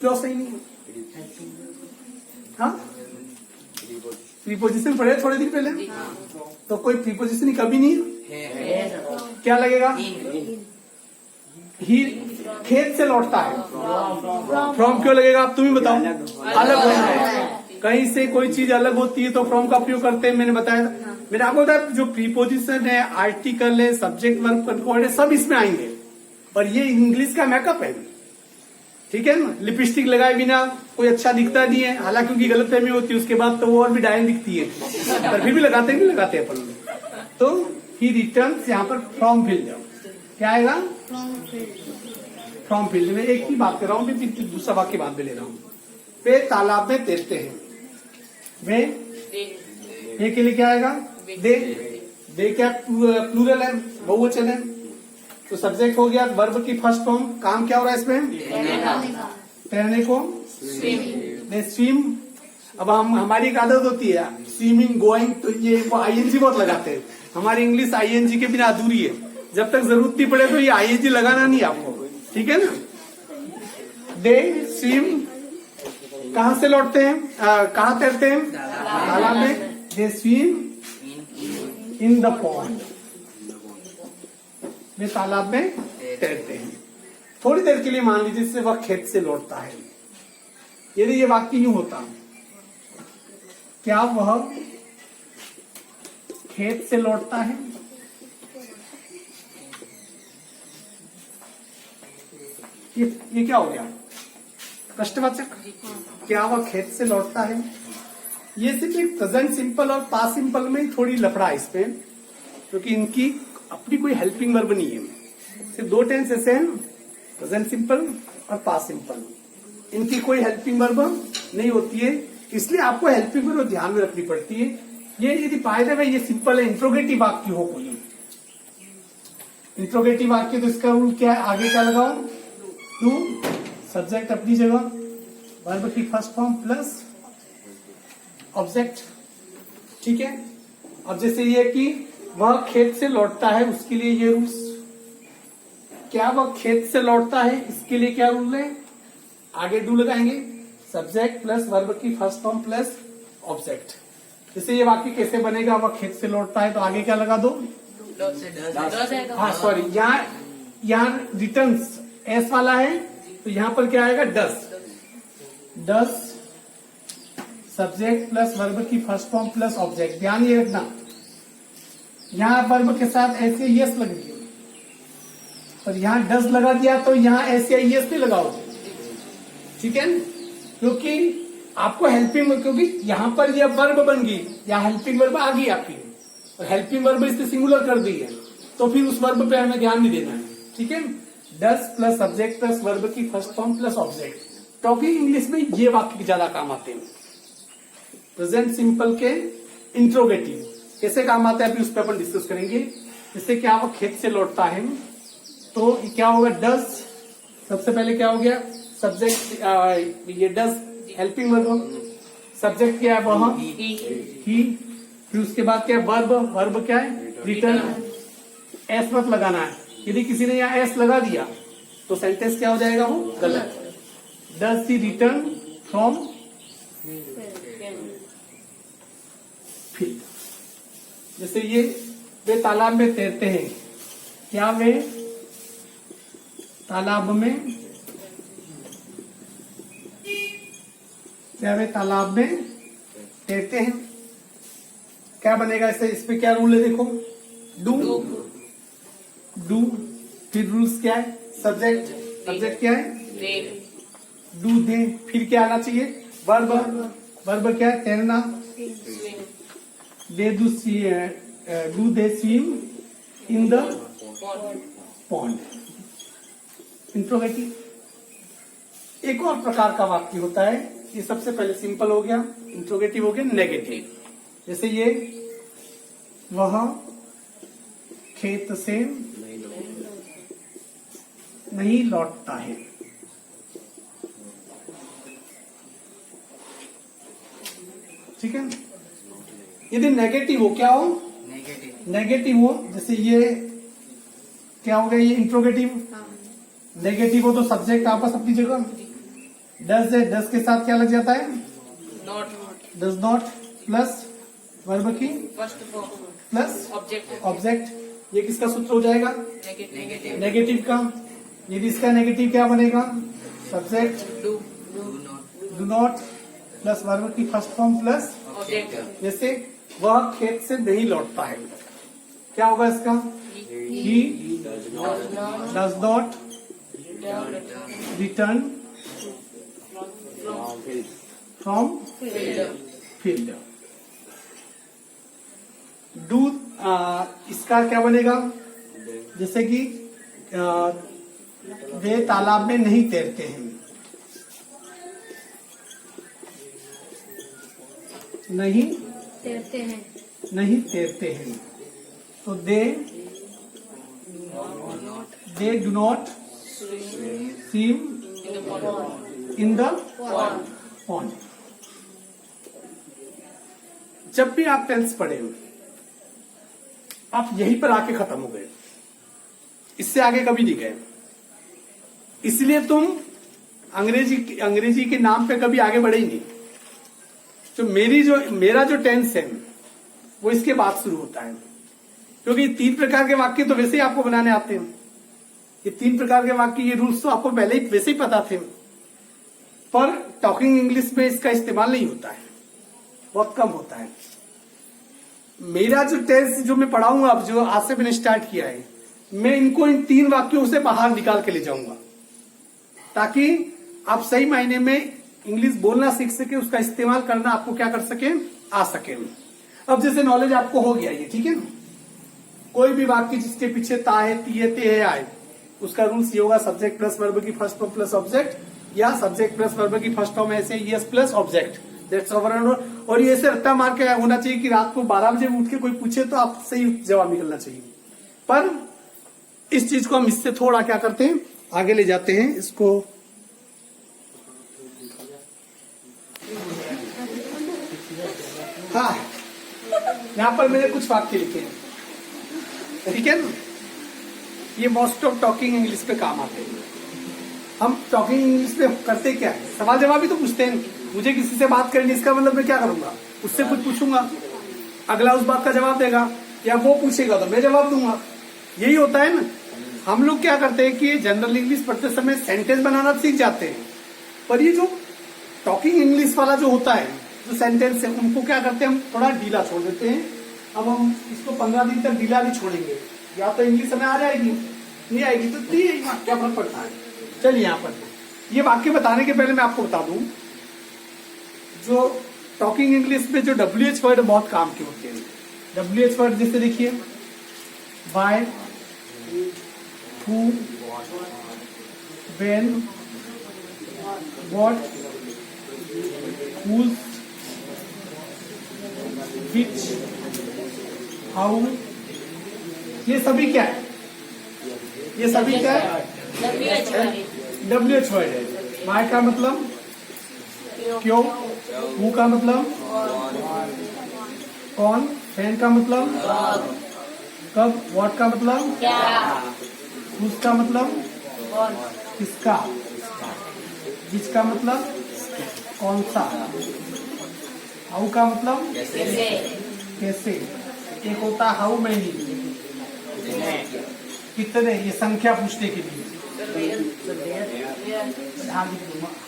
क्यों सही नहीं है? हाँ, प्रीपोजिशन पढ़े थोड़े दिन पहले, तो कोई प्रीपोजिशन कभी नहीं है। क्या लगेगा? ही खेत से लौटता है। फ्रॉम क्यों लगेगा? आप तुम ही बताओ। अलग होता है, कहीं से कोई चीज अलग होती है तो फ्रॉम का प्रयोग करते हैं। मैंने बताया, मैंने आपको बताया जो प्रीपोजिशन है, आर्टिकल है, सब्जेक्ट वर्ब कंट्रोल है, सब इसमें आएंगे। और ये इंग्लिश का मेकअप है, ठीक है ना। लिपस्टिक लगाए बिना कोई अच्छा दिखता नहीं है, हालांकि उनकी गलतफहमी होती है, उसके बाद तो वो और भी डायन दिखती है, पर फिर भी लगाते हैं, लगाते हैं अपन। तो ही रिटर्न्स, यहाँ पर फ्रॉम फील्ड जाओ, क्या आएगा? फ्रॉम फील्ड में एक ही बात कर रहा हूँ, फिर दूसरा वाक्य बाद में ले रहा हूँ। वे तालाब में तैरते हैं। वे ये के लिए क्या आएगा? दे क्या प्लूरल है, बहुवचन है, तो सब्जेक्ट हो गया। वर्ब की फर्स्ट फॉर्म, काम क्या हो रहा है इसमें? तैरने को स्विम। अब हमारी एक आदत होती है स्विमिंग, गोइंग, तो ये आईएनजी बहुत लगाते हैं। हमारी इंग्लिश आईएनजी के बिना अधूरी है। जब तक जरूरत नहीं पड़े तो ये आईएनजी लगाना नहीं आपको, ठीक है ना। दे स्विम, कहाँ से लौटते हैं, कहाँ तैरते हैं? तालाब में। They swim in the pond, वे तालाब में तैरते हैं। थोड़ी देर के लिए मान लीजिए से वह खेत से लौटता है। यदि ये वाक्य यूं होता, क्या वह खेत से लौटता है? ये क्या हो गया? प्रश्नवाचक। क्या वह खेत से लौटता है? ये सिर्फ एक प्रेजेंट सिंपल और पास्ट सिंपल में थोड़ी लफड़ा है इसमें, क्योंकि इनकी अपनी कोई हेल्पिंग वर्ब नहीं है। सिर्फ दो टेंस ऐसे हैं, प्रेजेंट सिंपल और पास्ट सिंपल, इनकी कोई हेल्पिंग वर्ब नहीं होती है, इसलिए आपको हेल्पिंग वर्ब ध्यान में रखनी पड़ती है। ये यदि पाए जाए ये सिंपल है, इंट्रोगेटिव वाक्य हो कोई इंट्रोगेटिव वाक्य, तो इसका रूल क्या है? आगे क्या लगाओ? टू, सब्जेक्ट अपनी जगह, वर्ब की फर्स्ट फॉर्म प्लस ऑब्जेक्ट, ठीक है। अब जैसे ये कि वह खेत से लौटता है, उसके लिए ये रूल्स। क्या वह खेत से लौटता है, इसके लिए क्या रूल है? आगे डू लगाएंगे, सब्जेक्ट प्लस वर्ब की फर्स्ट फॉर्म प्लस ऑब्जेक्ट। जैसे ये वाक्य कैसे बनेगा? वह खेत से लौटता है, तो आगे क्या लगा दो? हाँ सॉरी, यहाँ रिटर्न्स एस वाला है, तो यहाँ पर क्या आएगा? डस सब्जेक्ट प्लस वर्ब की फर्स्ट फॉर्म प्लस ऑब्जेक्ट। ध्यान ये रखना, यहाँ वर्ब के साथ ऐसे यस लग दिया और यहाँ डस लगा दिया, तो यहाँ ऐसे यस नहीं लगाओगे, ठीक है। क्योंकि आपको हेल्पिंग, क्योंकि यहाँ पर यह वर्ब बन गई, या हेल्पिंग वर्ब आ गई आपकी, और हेल्पिंग वर्ब इसने सिंगुलर कर दी है, तो फिर उस वर्ब पे हमें ध्यान नहीं देना है, ठीक है। डस प्लस सब्जेक्ट प्लस वर्ब की first form plus object. Talking English में ये वाक्य ज्यादा काम आते हैं। प्रेजेंट सिंपल के इंट्रोगेटिव कैसे काम आता है, अभी उस पर अपन डिस्कस करेंगे। इससे क्या वो खेत से लौटता है, तो क्या होगा? डस, सबसे पहले क्या हो गया? सब्जेक्ट, ये डस हेल्पिंग वर्ब, सब्जेक्ट क्या है? वह ही, फिर उसके बाद क्या है? वर्ब, वर्ब क्या है? रिटर्न। एस मत लगाना है, यदि किसी ने यहाँ एस लगा दिया तो सेंटेंस क्या हो जाएगा? वो गलत। डस दी रिटर्न फ्रॉम फील्ड। जैसे ये वे तालाब में तैरते हैं, क्या वे तालाब में, क्या वे तालाब में तैरते हैं? क्या बनेगा इससे? इस पे क्या रूल है? देखो, डू, फिर रूल्स क्या है? सब्जेक्ट, सब्जेक्ट क्या है? डू दे, फिर क्या आना चाहिए? वर्ब, वर्ब क्या है? तैरना। They do they swim in the pond. Interrogative. एक और प्रकार का वाक्य होता है, ये सबसे पहले सिंपल हो गया, इंट्रोगेटिव हो गया, नेगेटिव। जैसे ये वह खेत से नहीं लौटता है, ठीक है। यदि नेगेटिव हो, क्या हो? नेगेटिव हो, जैसे ये क्या हो गया? ये इंट्रोगेटिव। नेगेटिव हो तो सब्जेक्ट आपस अपनी जगह, डज है, डज के साथ क्या लग जाता है? Not, does not plus verb की first form, plus object, object. ये किसका सूत्र हो जाएगा? नेगेटिव, नेगेटिव का। यदि इसका नेगेटिव क्या बनेगा? Subject do, do not plus verb की फर्स्ट फॉर्म प्लस ऑब्जेक्ट, जैसे वह खेत से नहीं लौटता है, क्या होगा इसका? He does not return from field. Do इसका क्या बनेगा? जैसे कि वे तालाब में नहीं तैरते हैं, नहीं तैरते हैं, नहीं तैरते हैं। तो they do not swim in the pond. जब भी आप टेंस पढ़े आप यहीं पर आके खत्म हो गए, इससे आगे कभी नहीं गए। इसलिए तुम अंग्रेजी के नाम पे कभी आगे बढ़े ही नहीं। तो मेरा जो टेंस है वो इसके बाद शुरू होता है, क्योंकि 3 प्रकार के वाक्य तो वैसे ही आपको बनाने आते हैं। ये 3 प्रकार के वाक्य, ये रूल्स तो आपको पहले ही वैसे ही पता थे, पर टॉकिंग इंग्लिश में इसका इस्तेमाल नहीं होता है, बहुत कम होता है। मेरा जो टेंस जो मैं पढ़ाऊंगा अब, जो आज से मैंने स्टार्ट किया है, मैं इनको इन 3 वाक्यों से बाहर निकाल के ले जाऊंगा, ताकि आप सही मायने में इंग्लिश बोलना सीख सके, उसका इस्तेमाल करना आपको क्या कर सके, आ सके। अब जैसे नॉलेज आपको हो गया ये, ठीक है ना। कोई भी वाक्य जिसके पीछे ता है, ती है, ते है, आए, उसका रूल्स ये होगा सब्जेक्ट प्लस वर्ब की फर्स्ट फॉर्म प्लस ऑब्जेक्ट, या सब्जेक्ट प्लस वर्ब की फर्स्ट फॉर्म ऐसे yes plus object, that's over. और ये ऐसे रट्टा मार के होना चाहिए कि रात को 12 बजे उठ के कोई पूछे तो आप सही जवाब निकलना चाहिए। पर इस चीज को हम इससे थोड़ा क्या करते हैं, आगे ले जाते हैं इसको। हाँ, यहां पर मैंने कुछ वाक्य लिखे हैं, ठीक है ना। ये मोस्ट ऑफ टॉकिंग इंग्लिश पे काम आते हैं। हम टॉकिंग इंग्लिश पे करते क्या है, सवाल जवाब ही तो पूछते हैं। मुझे किसी से बात करनी, इसका मतलब मैं क्या करूंगा, उससे कुछ पूछूंगा, अगला उस बात का जवाब देगा, या वो पूछेगा तो मैं जवाब दूंगा। यही होता है ना। हम लोग क्या करते हैं कि जनरल इंग्लिश पढ़ते समय सेंटेंस बनाना सीख जाते हैं, पर ये जो टॉकिंग इंग्लिश वाला जो होता है, जो सेंटेंस है, उनको क्या करते हैं हम थोड़ा ढीला छोड़ देते हैं। अब हम इसको 15 दिन तक ढीला नहीं छोड़ेंगे, या तो इंग्लिश हमें आ जाएगी, नहीं आएगी तो क्या फर्क पड़ता है। चलिए यहाँ पर ये वाक्य बताने के पहले मैं आपको बता दूं, जो टॉकिंग इंग्लिश में जो WH वर्ड बहुत काम के होते हैं। WH वर्ड जैसे देखिए, why, who, when, what, whose, which, how, ये सभी क्या है, ये सभी क्या है, WH वर्ड है। बाय का मतलब क्यों, हु का मतलब कौन, व्हेन का मतलब कब, व्हाट का मतलब क्या, whose का मतलब किसका, which का मतलब कौन सा, हाउ का मतलब कैसे, कैसे। एक होता है हाउ मैनी, कितने, ये संख्या पूछने के लिए।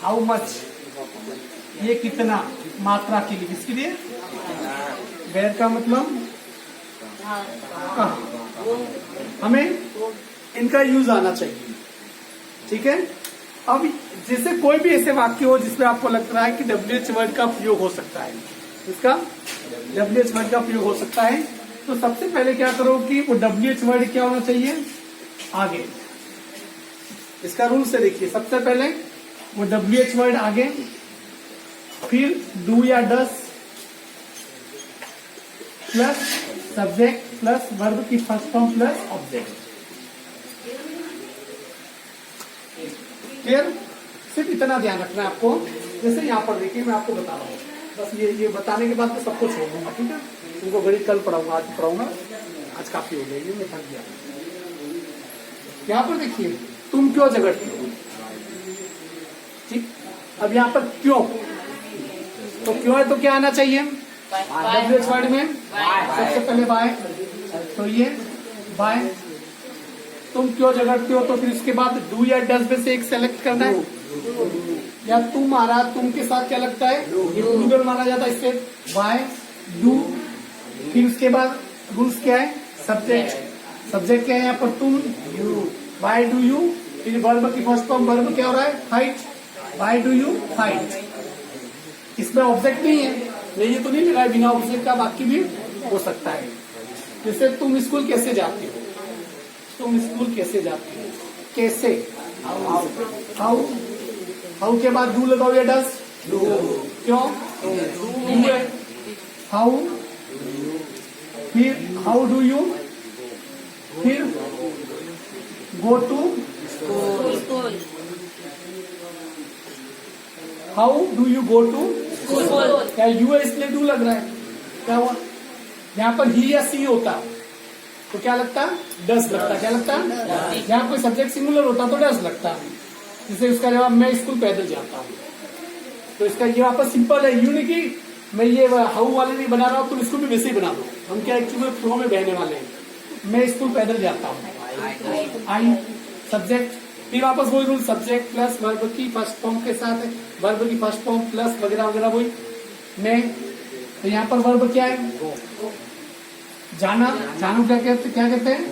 हाउ मच, ये कितना, मात्रा के लिए, किसके लिए। वेयर का मतलब कहाँ, हमें इनका यूज आना चाहिए, ठीक है। अब जैसे कोई भी ऐसे वाक्य हो जिसमें आपको लग रहा है कि WH वर्ड का प्रयोग हो सकता है, इसका WH वर्ड का प्रयोग हो सकता है, तो सबसे पहले क्या करो कि वो WH वर्ड क्या होना चाहिए, आगे। इसका रूल से देखिए, सबसे पहले वो WH वर्ड आगे, फिर डू या डस प्लस सब्जेक्ट प्लस वर्ब की first form plus object. Clear. सिर्फ इतना ध्यान रखना है आपको। जैसे यहाँ पर देखिए, मैं आपको बता रहा हूँ, बस ये बताने के बाद मैं सबको छोड़ दूंगा, ठीक है। उनको गणित कल पढ़ाऊंगा, आज पढ़ाऊंगा, आज काफी हो गया, ये मैं थक गया। यहाँ पर देखिए, तुम क्यों झगड़ते हो, ठीक। अब यहाँ पर क्यों, तो क्यों है तो क्या आना चाहिए WH वर्ड में, सबसे पहले बाय, तो ये बाय। तुम क्यों झगड़ते हो, तो फिर उसके बाद डू या डज में से एक सेलेक्ट करना है, या तुम्हारा तुम के साथ क्या लगता है, ये प्लूरल माना जाता है, इससे बाय डू। फिर उसके बाद रूल्स क्या है, सब्जेक्ट, सब्जेक्ट क्या है यहाँ पर तुम, बाय डू यू। फिर वर्ब की फर्स्ट फॉर्म वर्ब क्या हो रहा है, fight, why do you fight. इसमें ऑब्जेक्ट नहीं है, ये तो नहीं लगा है, बिना ऑब्जेक्ट का वाक्य भी हो सकता है। जैसे तुम स्कूल कैसे जाते हो, तुम स्कूल कैसे जाते हो, कैसे, हाउ, हाउ के बाद डू लगाओ या डस, क्यों, डू है, हाउ, फिर हाउ डू यू, फिर go to, school, how do you go to, school, क्या यू है इसलिए डू लग रहा है, क्या हुआ, यहाँ पर ही या सी होता तो क्या लगता, डस लगता, क्या लगता, यहाँ कोई सब्जेक्ट सिंगुलर होता तो डस लगता। जैसे उसका जवाब मैं स्कूल पैदल जाता हूँ, तो इसका ये वापस सिंपल है, यू नहीं कि मैं ये हाउ वाले नहीं बना रहा हूँ, तुम इसको भी वैसे ही बना दो। हम क्या एक्चुअली फ्लो में बहने वाले हैं, मैं स्कूल पैदल जाता हूँ, आई सब्जेक्ट, फिर वापस वही रूल, सब्जेक्ट प्लस वर्ब की फर्स्ट फॉर्म के साथ, वर्ब की फर्स्ट फॉर्म प्लस वगैरह वगैरह वही मैं। तो यहाँ पर वर्ब क्या है, जाना, जानू क्या कहते हैं,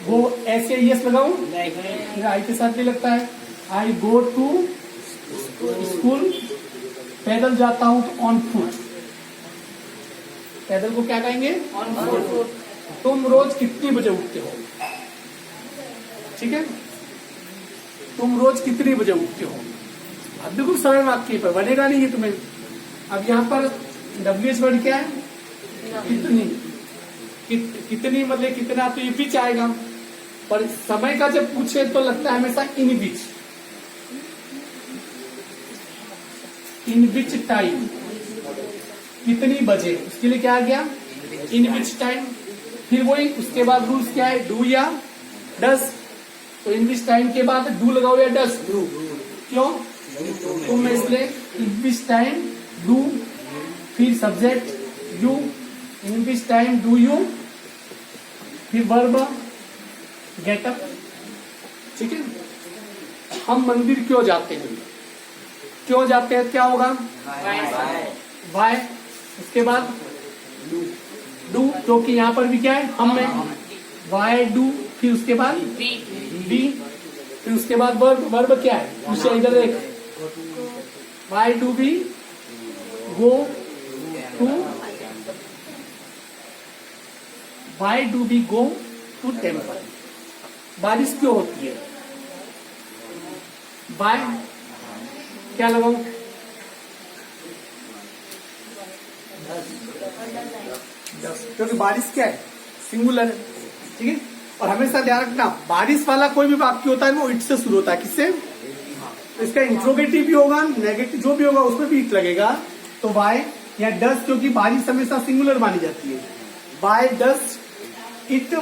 वो ऐसे यस लगाऊ, आई के साथ भी लगता है, आई गो टू स्कूल, पैदल जाता हूँ तो ऑन फुट, पैदल को क्या कहेंगे, ऑन फुट, तुम रोज कितनी बजे उठते हो, ठीक है, तुम रोज कितनी बजे उठते हो। अब बिल्कुल सरल वाक्य पर बनेगा नहीं ये तुम्हें। अब यहाँ पर WH वर्ड क्या है, कितनी, कितनी मतलब कितना, तो ये बीच आएगा, पर समय का जब पूछे तो लगता है हमेशा इन बीच, इन विच टाइम, कितनी बजे, उसके लिए क्या आ गया, इन विच टाइम। फिर वही उसके बाद रूल्स क्या है, डू या डस, तो इन विच टाइम के बाद डू लगाओ या डस, क्यों, तो मैं इसलिए इन विच टाइम डू, फिर subject you, in which time do you, फिर वर्ब गेट अप, ठीक है। हम मंदिर क्यों जाते हैं, क्यों जाते हैं क्या होगा, वाई, उसके बाद डू, क्योंकि यहाँ पर भी क्या है, हम है, वाई डू, फिर उसके बाद बी, फिर उसके बाद वर्ब, वर्ब क्या है, उसे इधर देख, why do we go to, why do we go to temple, बारिश क्यों होती है, बाय क्या लगाऊं, क्योंकि बारिश क्या है, सिंगुलर है, ठीक है। और हमेशा ध्यान रखना, बारिश वाला कोई भी वाक्य होता है वो इट से शुरू होता है, किससे, इसका इंट्रोगेटिव भी होगा, नेगेटिव जो भी होगा उसमें भी इट लगेगा, तो वाई या डस, क्योंकि बारिश हमेशा सिंगुलर मानी जाती है, Y does it,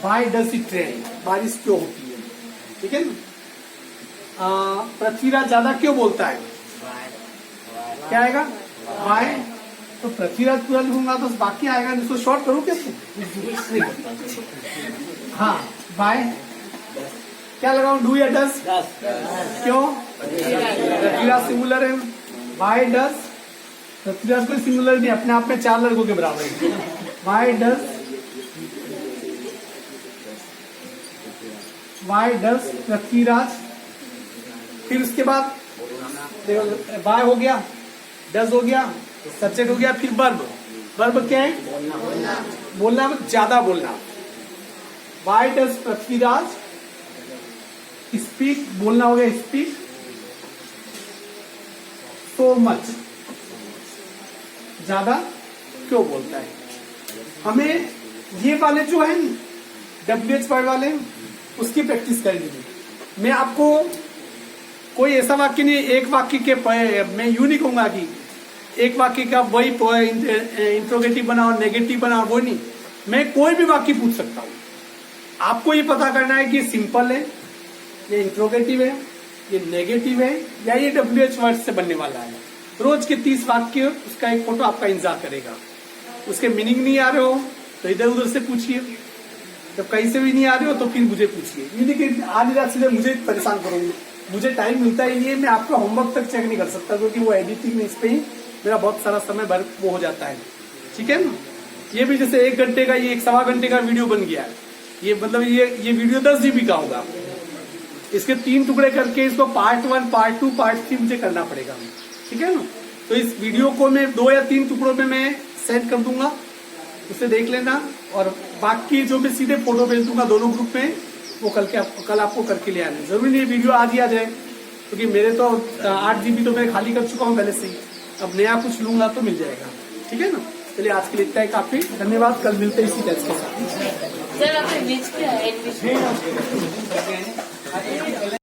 Y does it rain, बारिश क्यों होती है, ठीक है ना। पृथ्वीराज ज्यादा क्यों बोलता है, क्या आएगा, वाई, तो पृथ्वीराज पूरा लिखूंगा तो बाकी आएगा, इसको शॉर्ट करूं क्या, हाँ वाई, क्या लगाऊं, डू या डस, क्यों, पृथ्वीराज सिंगुलर है, वाई डस, पृथ्वीराज कोई सिंगुलर नहीं, अपने आप में 4 लड़कों के बराबर है, वाई डस, वाई डस पृथ्वीराज, फिर उसके बाद वाई हो गया, डस हो गया, सब्जेक्ट हो गया, फिर वर्ब, वर्ब क्या है, बोलना, ज्यादा बोलना, वाई डस पृथ्वीराज स्पीक, बोलना हो गया स्पीक सो मच, ज्यादा क्यों बोलता है। हमें ये वाले जो है WH वर्ड वाले उसकी प्रैक्टिस करनी है। मैं आपको कोई ऐसा वाक्य नहीं, एक वाक्य के मैं यूं नहीं कहूंगा कि एक वाक्य का वही इंट्रोगेटिव बनाओ, नेगेटिव बनाओ, वो नहीं, मैं कोई भी वाक्य पूछ सकता हूं। आपको ये पता करना है कि सिंपल है ये इंट्रोगेटिव है, ये नेगेटिव है, या ये WH वर्ड से बनने वाला है। रोज के 30 वाक्य, उसका एक फोटो आपका इंतजार करेगा। उसके मीनिंग नहीं आ रहे हो तो इधर उधर से पूछिए, जब कहीं से भी नहीं आ रहे हो तो फिर मुझे पूछिए। ये देखिए आज रात सीधे मुझे परेशान करोगे, मुझे टाइम मिलता ही नहीं है, मैं आपका होमवर्क तक चेक नहीं कर सकता क्योंकि वो एडिटिंग में इस पे ही मेरा बहुत सारा समय भर वो हो जाता है। ठीक है ना। ये भी जैसे 1 घंटे का, ये 1 सवा घंटे का वीडियो बन गया है, ये मतलब ये वीडियो 10 GB का होगा। इसके 3 टुकड़े करके इसको पार्ट 1, पार्ट 2, पार्ट 3 मुझे करना पड़ेगा। ठीक है ना। तो इस वीडियो को मैं 2 या 3 टुकड़ों में मैं सेंड कर दूंगा, उसे देख लेना, और बाकी जो मैं सीधे फोटो भेज दूंगा दोनों ग्रुप में, वो कल आपको करके ले आना। जरूरी नहीं वीडियो आज ही आ जाए, क्योंकि मेरे तो 8 GB तो मैं खाली कर चुका हूँ पहले से ही। अब नया कुछ लूंगा तो मिल जाएगा। ठीक है ना। चलिए आज के लिए इतना ही काफी, धन्यवाद। कल मिलते हैं इसी टेस्ट के साथ। सर आपने बीच क्या है?